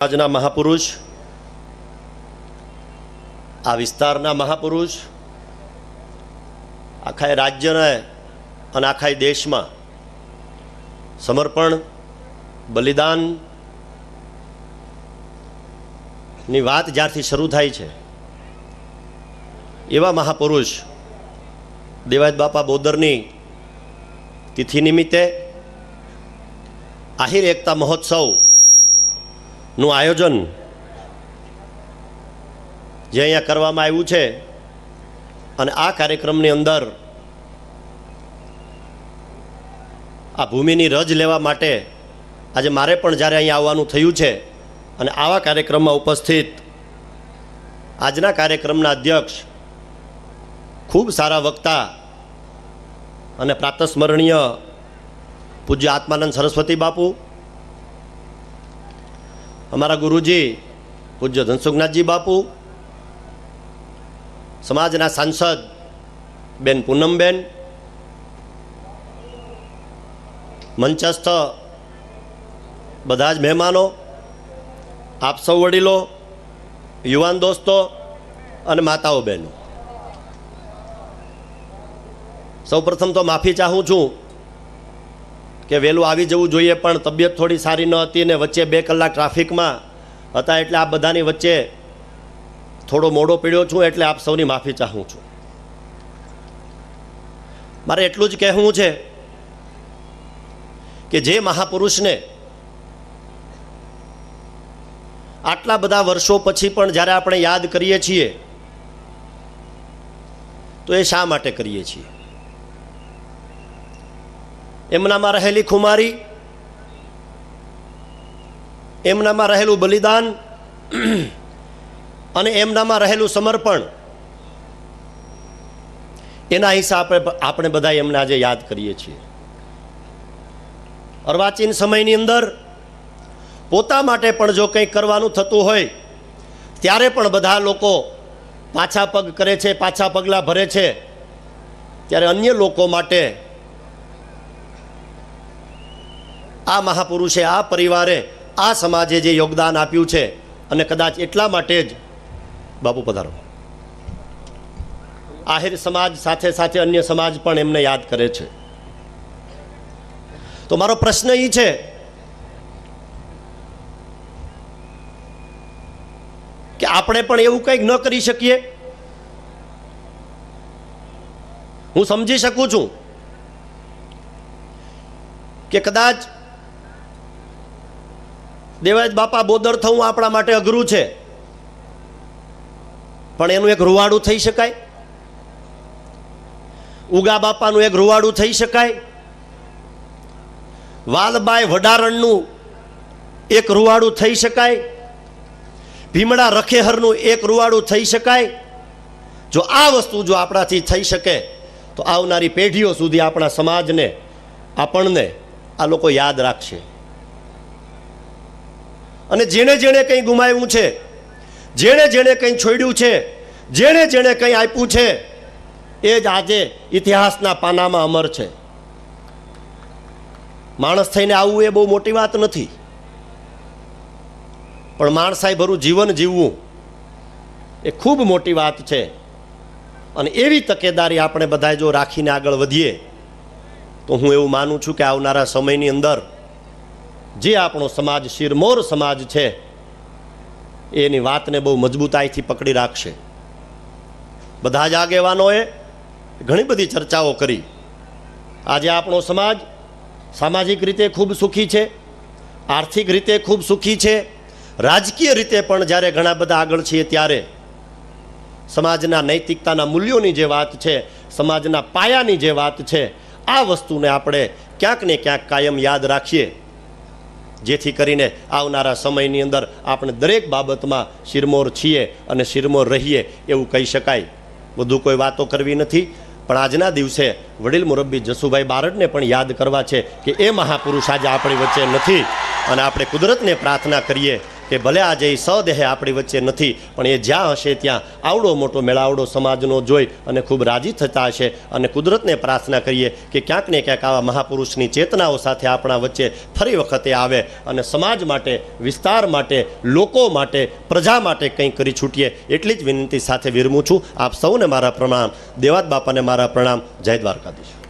આજના મહાપુરુષ, આ વિસ્તારના મહાપુરુષ, આખા રાજ્યના અને આખા દેશમાં સમર્પણ, બલિદાનની વાત જ્યારથી શરૂ થાય છે એવા મહાપુરુષ દેવાયત બાપા બોદરની તિથિ નિમિત્તે આહિર એકતા મહોત્સવનું આયોજન જે અહીંયા કરવામાં આવ્યું છે અને આ કાર્યક્રમની અંદર આ ભૂમિની રજ લેવા માટે આજે મારે પણ જ્યારે અહીંયા આવવાનું થયું છે અને આવા કાર્યક્રમમાં ઉપસ્થિત આજના કાર્યક્રમના અધ્યક્ષ, ખૂબ સારા વક્તા અને પ્રાતસ્મરણીય પૂજ્ય આત્માનંદ સરસ્વતી બાપુ, અમારા ગુરુજી પૂજ્ય ધનસુખનાથજી બાપુ, સમાજના સાંસદ બેન પૂનમબેન, મંચસ્થ બધા જ મહેમાનો, આપ સૌ વડીલો, યુવાન દોસ્તો અને માતાઓ બહેનો, સૌપ્રથમ તો માફી ચાહું છું કે વહેલું આવી જવું જોઈએ પણ તબિયત થોડી સારી ન હતી ને વચ્ચે 2 કલાક ટ્રાફિકમાં હતા એટલે આ બધાની વચ્ચે થોડો મોડો પીડ્યો છું, એટલે આપ સૌની માફી ચાહું છું. મારે એટલું જ કહેવું છે કે જે મહાપુરુષને આટલા બધા વર્ષો પછી પણ જ્યારે આપણે યાદ કરીએ છીએ તો એ શા માટે કરીએ છીએ? એમનામાં રહેલી ખુમારી, એમનામાં રહેલું બલિદાન અને એમનામાં રહેલું સમર્પણ, એના હિસાબે આપણે બધા એમને આજે યાદ કરીએ છીએ. અર્વાચીન સમયની અંદર પોતા માટે પણ જો કંઈક કરવાનું થતું હોય ત્યારે પણ બધા લોકો પાછા પગ કરે છે, પાછા પગલાં ભરે છે. ત્યારે અન્ય લોકો માટે આ મહાપુરુષે, આ પરિવારે, આ સમાજે જે યોગદાન આપ્યું છે અને કદાચ એટલા માટે જ બાપુ પધારો, આહિર સમાજ સાથે સાથે અન્ય સમાજ પણ એમને યાદ કરે છે. તો મારો પ્રશ્ન એ છે કે આપણે પણ એવું કંઈક ન કરી શકીએ? હું સમજી શકું છું કે કદાચ દેવાયત બાપા બોદર થવું આપણા માટે અઘરું છે, પણ એનું એક રૂવાડું થઈ શકાય. ઉગા બાપાનું એક રૂવાડું થઈ શકાય. વાલબાઈ વડારણનું એક રૂવાડું થઈ શકાય. ભીમડા રખેહરનું એક રૂવાડું થઈ શકાય. જો આ વસ્તુ જો આપણાથી થઈ શકે તો આવનારી પેઢીઓ સુધી આપણા સમાજને, આપણને આ લોકો યાદ રાખશે. અને જેણે જેણે કંઈ ગુમાવ્યું છે, જેણે જેણે કંઈ છોડ્યું છે, જેણે જેણે કંઈ આપ્યું છે, એ જ આજે ઇતિહાસના પાનામાં અમર છે. માણસ થઈને આવવું એ બહુ મોટી વાત નથી, પણ માણસાઈ ભરું જીવન જીવવું એ ખૂબ મોટી વાત છે. અને એવી તકેદારી આપણે બધા જો રાખીને આગળ વધીએ તો હું એવું માનું છું કે આવનારા સમયની અંદર જે આપણો સમાજ, શિરમોર સમાજ છે, એની વાતને બહુ મજબૂતાઈથી પકડી રાખશે. બધા જ આગેવાનોએ ઘણી બધી ચર્ચાઓ કરી. આજે આપણો સમાજ સામાજિક રીતે ખૂબ સુખી છે, આર્થિક રીતે ખૂબ સુખી છે, રાજકીય રીતે પણ જ્યારે ઘણા બધા આગળ છીએ ત્યારે સમાજના નૈતિકતાના મૂલ્યોની જે વાત છે, સમાજના પાયાની જે વાત છે, આ વસ્તુને આપણે ક્યાંક ને ક્યાંક કાયમ યાદ રાખીએ, જેથી કરીને આવનારા સમયની અંદર આપણે દરેક બાબતમાં શિરમોર છીએ અને શિરમોર રહીએ એવું કહી શકાય. વધુ કોઈ વાતો કરવી નથી, પણ આજના દિવસે વડીલ મુરબ્બી જસુભાઈ બારડને પણ યાદ કરવા છે કે એ મહાપુરુષ આજે આપણી વચ્ચે નથી. અને આપણે કુદરતને પ્રાર્થના કરીએ કે ભલે આજે એ સદેહે આપણી વચ્ચે નથી, પણ એ જ્યાં હશે ત્યાં આવડો મોટો મેળાવડો સમાજનો જોઈ અને ખૂબ રાજી થતા હશે. અને કુદરતને પ્રાર્થના કરીએ કે ક્યાંક ને ક્યાંક આવા મહાપુરુષની ચેતનાઓ સાથે આપણા વચ્ચે ફરી વખતે આવે અને સમાજ માટે, વિસ્તાર માટે, લોકો માટે, પ્રજા માટે કંઈક કરી છૂટીએ. એટલી જ વિનંતી સાથે વિરમું છું. આપ સૌને મારા પ્રણામ. દેવાત બાપાને મારા પ્રણામ. જય દ્વારકાધીશ.